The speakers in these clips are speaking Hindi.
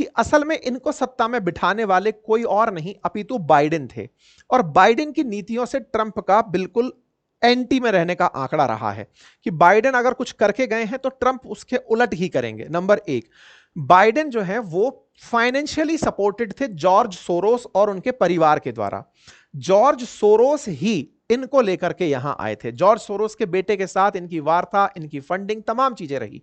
कि असल में इनको सत्ता में बिठाने वाले कोई और नहीं अपितु बाइडेन थे, और बाइडेन की नीतियों से ट्रंप का बिल्कुल एंटी में रहने का आंकड़ा रहा है कि बाइडेन अगर कुछ करके गए हैं तो ट्रंप उसके उलट ही करेंगे। नंबर एक, बाइडेन जो है वो फाइनेंशियली सपोर्टेड थे जॉर्ज सोरोस और उनके परिवार के द्वारा। जॉर्ज सोरोस ही इनको लेकर के यहां आए थे। जॉर्ज सोरोस के बेटे के साथ इनकी वार्ता, इनकी फंडिंग, तमाम चीजें रही।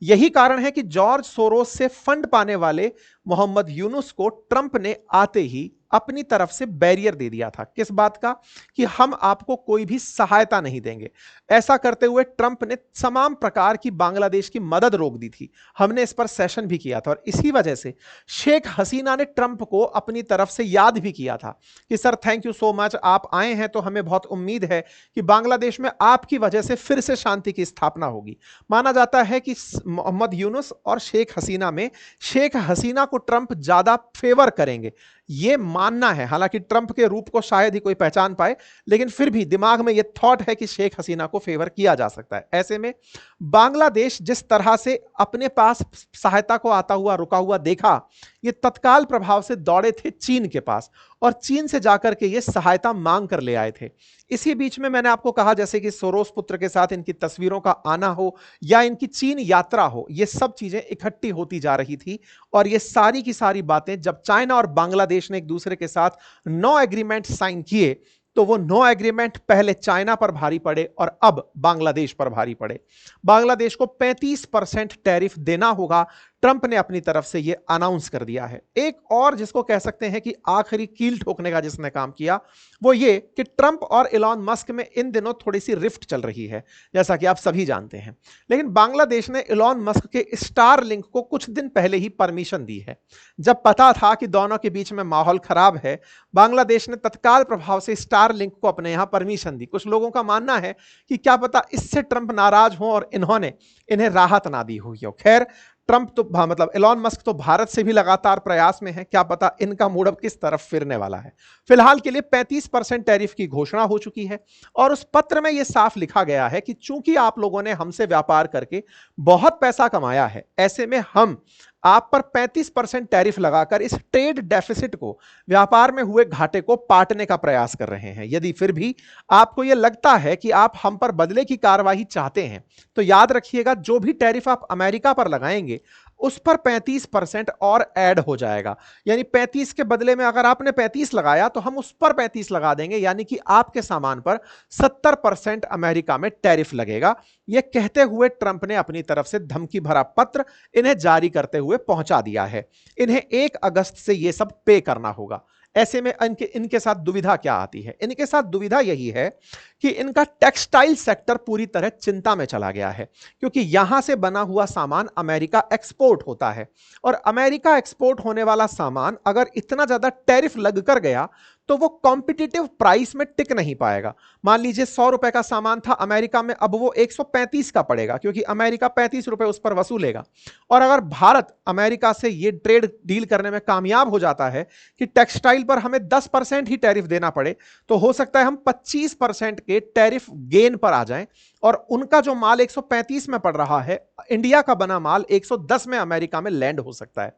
यही कारण है कि जॉर्ज सोरोस से फंड पाने वाले मोहम्मद यूनुस को ट्रंप ने आते ही अपनी तरफ से बैरियर दे दिया था। किस बात का? कि हम आपको कोई भी सहायता नहीं देंगे। ऐसा करते हुए ट्रंप ने तमाम प्रकार की बांग्लादेश की मदद रोक दी थी। हमने इस पर सेशन भी किया था, और इसी वजह से शेख हसीना ने ट्रंप को अपनी तरफ से याद भी किया था कि sir thank you so much, आप आए हैं तो हमें बहुत उम्मीद है कि बांग्लादेश में आपकी वजह से फिर से शांति की स्थापना होगी। माना जाता है कि मोहम्मद यूनुस और शेख हसीना में शेख हसीना को ट्रंप ज्यादा फेवर करेंगे, यह मानना है। हालांकि ट्रंप के रूप को शायद ही कोई पहचान पाए, लेकिन फिर भी दिमाग में यह थॉट है कि शेख हसीना को फेवर किया जा सकता है। ऐसे में बांग्लादेश जिस तरह से अपने पास सहायता को आता हुआ रुका हुआ देखा, ये तत्काल प्रभाव से दौड़े थे चीन के पास, और चीन से जाकर के ये सहायता मांग कर ले आए थे। इसी बीच में मैंने आपको कहा जैसे कि सोरोस पुत्र के साथ इनकी तस्वीरों का आना हो या इनकी चीन यात्रा हो, ये सब चीजें इकट्ठी होती जा रही थी। और ये सारी की सारी बातें जब चाइना और बांग्लादेश ने एक दूसरे के साथ 9 एग्रीमेंट साइन किए, तो वो 9 एग्रीमेंट पहले चाइना पर भारी पड़े और अब बांग्लादेश पर भारी पड़े। बांग्लादेश को 35% टैरिफ देना होगा, ट्रंप ने अपनी तरफ से यह अनाउंस कर दिया है। एक और जिसको कह सकते हैं कि आखिरी कील ठोकने का जिसने काम किया, वो ये कि ट्रंप और इलॉन मस्क में इन दिनों थोड़ी सी रिफ्ट चल रही है, जैसा कि आप सभी जानते हैं। लेकिन बांग्लादेश ने इलॉन मस्क के स्टार लिंक को कुछ दिन पहले ही परमिशन दी है। जब पता था कि दोनों के बीच में माहौल खराब है, बांग्लादेश ने तत्काल प्रभाव से स्टार लिंक को अपने यहां परमिशन दी। कुछ लोगों का मानना है कि क्या पता इससे ट्रंप नाराज हो और इन्होंने इन्हें राहत ना दी हुई हो। खैर, ट्रंप तो मतलब इलॉन मस्क तो भारत से भी लगातार प्रयास में है, क्या पता इनका मूड अब किस तरफ फिरने वाला है। फिलहाल के लिए 35% टैरिफ की घोषणा हो चुकी है, और उस पत्र में यह साफ लिखा गया है कि चूंकि आप लोगों ने हमसे व्यापार करके बहुत पैसा कमाया है, ऐसे में हम आप पर 35% टैरिफ लगाकर इस ट्रेड डेफिसिट को, व्यापार में हुए घाटे को पाटने का प्रयास कर रहे हैं। यदि फिर भी आपको यह लगता है कि आप हम पर बदले की कार्रवाई चाहते हैं, तो याद रखिएगा जो भी टैरिफ आप अमेरिका पर लगाएंगे उस पर 35% और ऐड हो जाएगा। यानी 35 के बदले में अगर आपने 35 लगाया तो हम उस पर 35 लगा देंगे, यानी कि आपके सामान पर 70% अमेरिका में टैरिफ लगेगा। यह कहते हुए ट्रंप ने अपनी तरफ से धमकी भरा पत्र इन्हें जारी करते हुए पहुंचा दिया है। इन्हें 1 अगस्त से यह सब पे करना होगा। ऐसे में इनके साथ दुविधा क्या आती है? इनके साथ दुविधा यही है कि इनका टेक्सटाइल सेक्टर पूरी तरह चिंता में चला गया है, क्योंकि यहां से बना हुआ सामान अमेरिका एक्सपोर्ट होता है, और अमेरिका एक्सपोर्ट होने वाला सामान अगर इतना ज्यादा टैरिफ लगकर गया तो वो कॉम्पिटिटिव प्राइस में टिक नहीं पाएगा। मान लीजिए 100 रुपए का सामान था अमेरिका में, अब वो 135 का पड़ेगा, क्योंकि अमेरिका 35 रुपए उस पर वसूलेगा। और अगर भारत अमेरिका से ये ट्रेड डील करने में कामयाब हो जाता है कि टेक्सटाइल पर हमें 10% ही टैरिफ देना पड़े, तो हो सकता है हम 25% के टैरिफ गेन पर आ जाएं, और उनका जो माल 135 में पड़ रहा है, इंडिया का बना माल 110 में अमेरिका में लैंड हो सकता है।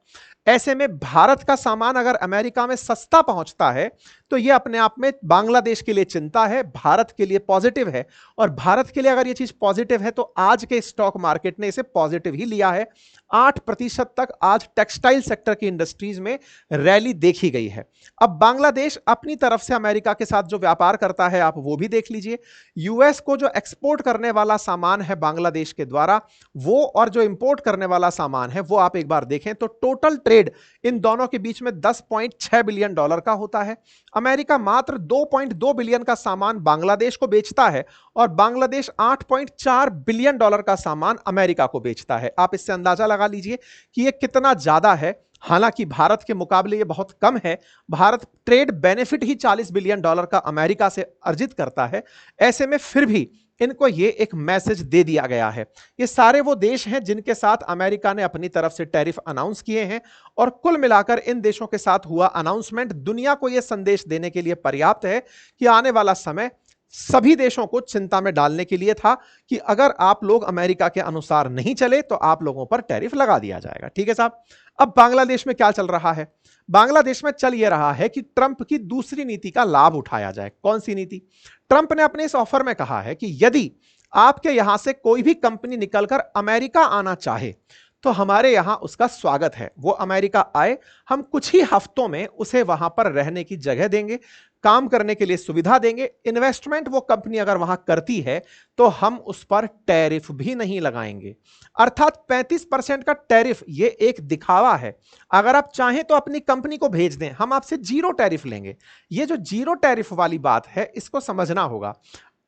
ऐसे में भारत का सामान अगर अमेरिका में सस्ता पहुंचता है तो यह अपने आप में बांग्लादेश के लिए चिंता है, भारत के लिए पॉजिटिव है। और भारत के लिए अगर यह चीज पॉजिटिव है तो आज के स्टॉक मार्केट ने इसे पॉजिटिव ही लिया है। 8% तक आज टेक्सटाइल सेक्टर की इंडस्ट्रीज में रैली देखी गई है। अब बांग्लादेश अपनी तरफ से अमेरिका के साथ जो व्यापार करता है आप वो भी देख लीजिए। यूएस को जो एक्सपोर्ट करने वाला सामान है बांग्लादेश के द्वारा, वो और जो इंपोर्ट करने वाला सामान है वो आप एक बार देखें तो टोटल ट्रेड इन दोनों के बीच में $10.6 बिलियन का होता है। अमेरिका मात्र 2.2 बिलियन का सामान बांग्लादेश को बेचता है, और बांग्लादेश 8.4 बिलियन का सामान अमेरिका को बेचता है। आप इससे अंदाजा लगा लीजिए कि यह कितना ज्यादा है। हालांकि भारत के मुकाबले यह बहुत कम है। भारत ट्रेड बेनिफिट ही $40 बिलियन का अमेरिका से अर्जित करता है। ऐसे में फिर भी इनको ये एक मैसेज दे दिया गया है। ये सारे वो देश हैं जिनके साथ अमेरिका ने अपनी तरफ से टैरिफ अनाउंस किए हैं, और कुल मिलाकर इन देशों के साथ हुआ अनाउंसमेंट दुनिया को यह संदेश देने के लिए पर्याप्त है कि आने वाला समय सभी देशों को चिंता में डालने के लिए था कि अगर आप लोग अमेरिका के अनुसार नहीं चले तो आप लोगों पर टैरिफ लगा दिया जाएगा। ठीक है साहब। अब बांग्लादेश में क्या चल रहा है? बांग्लादेश में चल यह रहा है कि ट्रंप की दूसरी नीति का लाभ उठाया जाए। कौन सी नीति? ट्रंप ने अपने इस ऑफर में कहा है कि यदि आपके यहां से कोई भी कंपनी निकलकर अमेरिका आना चाहे तो हमारे यहां उसका स्वागत है। वो अमेरिका आए, हम कुछ ही हफ्तों में उसे वहां पर रहने की जगह देंगे, काम करने के लिए सुविधा देंगे, इन्वेस्टमेंट वो कंपनी अगर वहां करती है तो हम उस पर टैरिफ भी नहीं लगाएंगे। अर्थात 35% का टैरिफ ये एक दिखावा है। अगर आप चाहें तो अपनी कंपनी को भेज दें, हम आपसे जीरो टैरिफ लेंगे। ये जो जीरो टैरिफ वाली बात है इसको समझना होगा।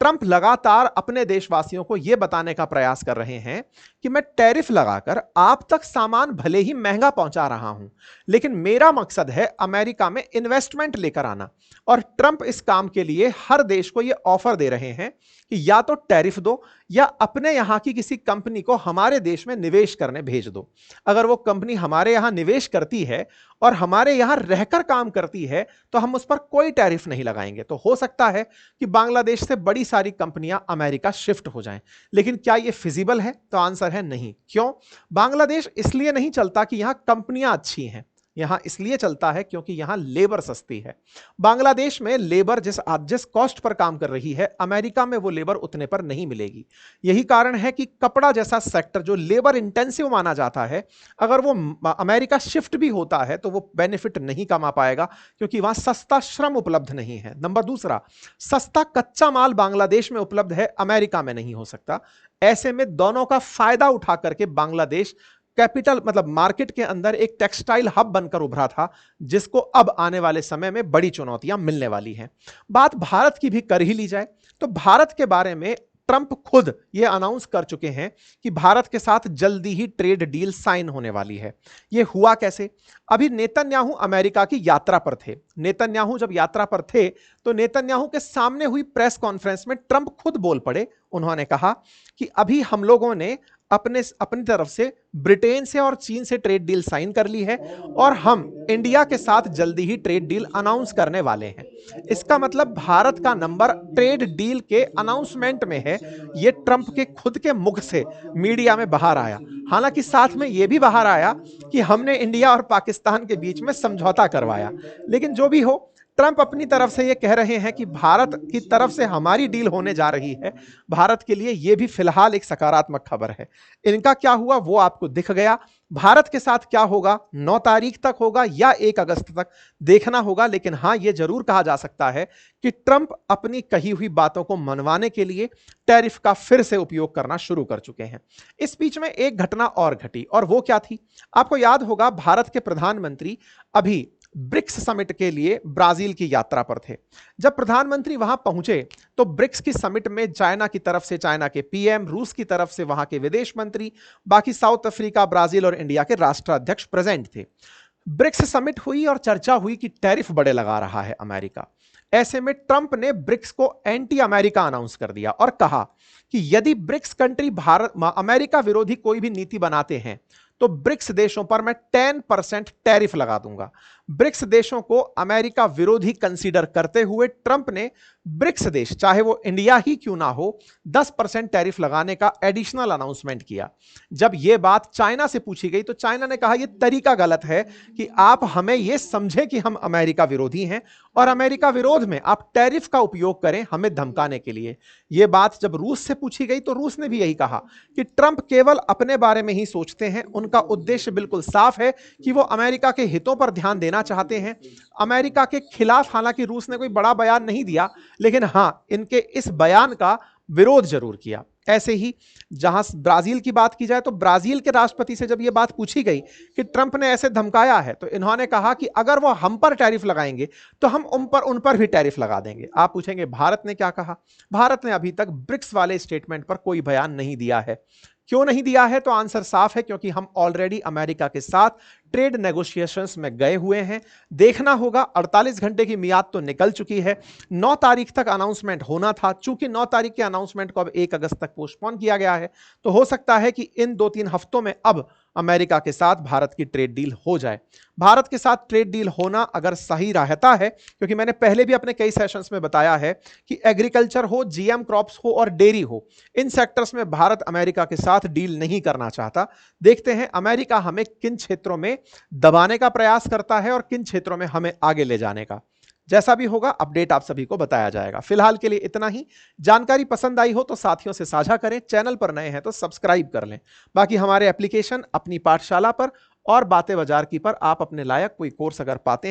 ट्रंप लगातार अपने देशवासियों को यह बताने का प्रयास कर रहे हैं कि मैं टैरिफ लगाकर आप तक सामान भले ही महंगा पहुंचा रहा हूं, लेकिन मेरा मकसद है अमेरिका में इन्वेस्टमेंट लेकर आना। और ट्रंप इस काम के लिए हर देश को यह ऑफर दे रहे हैं कि या तो टैरिफ दो या अपने यहां की किसी कंपनी को हमारे देश में निवेश करने भेज दो। अगर वो कंपनी हमारे यहां निवेश करती है और हमारे यहां रहकर काम करती है तो हम उस पर कोई टैरिफ नहीं लगाएंगे। तो हो सकता है कि बांग्लादेश से बड़ी सारी कंपनियां अमेरिका शिफ्ट हो जाएं। लेकिन क्या यह फिजिबल है? तो आंसर है नहीं। क्यों? बांग्लादेश इसलिए नहीं चलता कि यहां कंपनियां अच्छी हैं, यहां इसलिए चलता है क्योंकि यहां लेबर सस्ती है। बांग्लादेश में लेबर जिस कॉस्ट पर काम कर रही है, अमेरिका में वो लेबर उतने पर नहीं मिलेगी। यही कारण है कि कपड़ा जैसा सेक्टर जो लेबर इंटेंसिव माना जाता है, अगर वो अमेरिका शिफ्ट भी होता है तो वो बेनिफिट नहीं कमा पाएगा क्योंकि वहां सस्ता श्रम उपलब्ध नहीं है। नंबर दूसरा, सस्ता कच्चा माल बांग्लादेश में उपलब्ध है, अमेरिका में नहीं हो सकता। ऐसे में दोनों का फायदा उठा करके बांग्लादेश कैपिटल मतलब मार्केट के अंदर एक टेक्सटाइल हब बनकर उभरा था, जिसको अब आने वाले समय में बड़ी चुनौतियां मिलने वाली हैं। बात भारत की भी कर ही ली जाए तो भारत के बारे में ट्रंप खुद यह अनाउंस कर चुके हैं कि भारत के साथ जल्दी ही ट्रेड डील साइन होने वाली है। यह हुआ कैसे? अभी नेतन्याहू अमेरिका की यात्रा पर थे। नेतन्याहू जब यात्रा पर थे तो नेतन्याहू के सामने हुई प्रेस कॉन्फ्रेंस में ट्रंप खुद बोल पड़े। उन्होंने कहा कि अभी हम लोगों ने अपनी तरफ से ब्रिटेन से और चीन से ट्रेड डील साइन कर ली है और हम इंडिया के साथ जल्दी ही ट्रेड डील अनाउंस करने वाले हैं। इसका मतलब भारत का नंबर ट्रेड डील के अनाउंसमेंट में है। यह ट्रंप के खुद के मुख से मीडिया में बाहर आया। हालांकि साथ में यह भी बाहर आया कि हमने इंडिया और पाकिस्तान के बीच में समझौता करवाया। लेकिन जो भी हो, ट्रंप अपनी तरफ से यह कह रहे हैं कि भारत की तरफ से हमारी डील होने जा रही है। भारत के लिए यह भी फिलहाल एक सकारात्मक खबर है। इनका क्या हुआ वो आपको दिख गया। भारत के साथ क्या होगा 9 तारीख तक होगा या 1 अगस्त तक देखना होगा। लेकिन हां, यह जरूर कहा जा सकता है कि ट्रंप अपनी कही हुई बातों को मनवाने के लिए टैरिफ का फिर से उपयोग करना शुरू कर चुके हैं। इस बीच में एक घटना और घटी, और वो क्या थी? आपको याद होगा, भारत के प्रधानमंत्री अभी ब्रिक्स समिट के लिए ब्राजील की यात्रा पर थे। जब प्रधानमंत्री वहां पहुंचे तो ब्रिक्स की समिट में चाइना की तरफ से चाइना के पीएम, रूस की तरफ से वहां के विदेश मंत्री, बाकी साउथ अफ्रीका, ब्राजील और इंडिया के राष्ट्राध्यक्ष प्रेजेंट थे। ब्रिक्स समिट हुई और चर्चा हुई कि टैरिफ बड़े लगा रहा है अमेरिका। ऐसे में ट्रंप ने ब्रिक्स को एंटी अमेरिका अनाउंस कर दिया और कहा कि यदि ब्रिक्स कंट्री भारत अमेरिका विरोधी कोई भी नीति बनाते हैं तो ब्रिक्स देशों पर मैं 10% टैरिफ लगा दूंगा। ब्रिक्स देशों को अमेरिका विरोधी कंसीडर करते हुए ट्रंप ने ब्रिक्स देश, चाहे वो इंडिया ही क्यों ना हो, 10% टैरिफ लगाने का एडिशनल अनाउंसमेंट किया। जब यह बात चाइना से पूछी गई तो चाइना ने कहा यह तरीका गलत है कि आप हमें यह समझें कि हम अमेरिका विरोधी हैं और अमेरिका विरोध में आप टैरिफ का उपयोग करें हमें धमकाने के लिए। यह बात जब रूस से पूछी गई तो रूस ने भी यही कहा कि ट्रंप केवल अपने बारे में ही सोचते हैं, उनका उद्देश्य बिल्कुल साफ है कि वो अमेरिका के हितों पर ध्यान देना चाहते हैं। अमेरिका के खिलाफ हालांकि रूस ने कोई बड़ा बयान नहीं दिया, लेकिन हां, इनके इस बयान का विरोध जरूर किया। ऐसे ही जहां ब्राजील की बात की जाए तो ब्राजील के राष्ट्रपति से जब यह बात पूछी गई कि ट्रंप ने ऐसे धमकाया है तो इन्होंने कहा कि अगर वो हम पर टैरिफ लगाएंगे तो हम उन पर भी टैरिफ लगा देंगे। आप पूछेंगे भारत ने क्या कहा? भारत ने अभी तक ब्रिक्स वाले स्टेटमेंट पर कोई बयान नहीं दिया है। क्यों नहीं दिया है? तो आंसर साफ है, क्योंकि हम ऑलरेडी अमेरिका के साथ ट्रेड नेगोशिएशंस में गए हुए हैं। देखना होगा, 48 घंटे की मियाद तो निकल चुकी है। 9 तारीख तक अनाउंसमेंट होना था। चूंकि 9 तारीख के अनाउंसमेंट को अब 1 अगस्त तक पोस्टपोन किया गया है तो हो सकता है कि इन 2-3 हफ्तों में अब अमेरिका के साथ भारत की ट्रेड डील हो जाए। भारत के साथ ट्रेड डील होना अगर सही रहता है, क्योंकि मैंने पहले भी अपने कई सेशंस में बताया है कि एग्रीकल्चर हो, जीएम क्रॉप्स हो और डेयरी हो, इन सेक्टर्स में भारत अमेरिका के साथ डील नहीं करना चाहता। देखते हैं अमेरिका हमें किन क्षेत्रों में दबाने का प्रयास करता है और किन क्षेत्रों में हमें आगे ले जाने का। जैसा भी होगा अपडेट आप सभी को बताया जाएगा। फिलहाल के लिए इतना ही। जानकारी पसंद आई हो तो साथियों से साझा करें, चैनल पर नए हैं तो सब्सक्राइब कर लें। बाकी हमारे एप्लीकेशन, अपनी पाठशाला पर और बातें बाजार की पर आप अपने लायक कोई कोर्स अगर पाते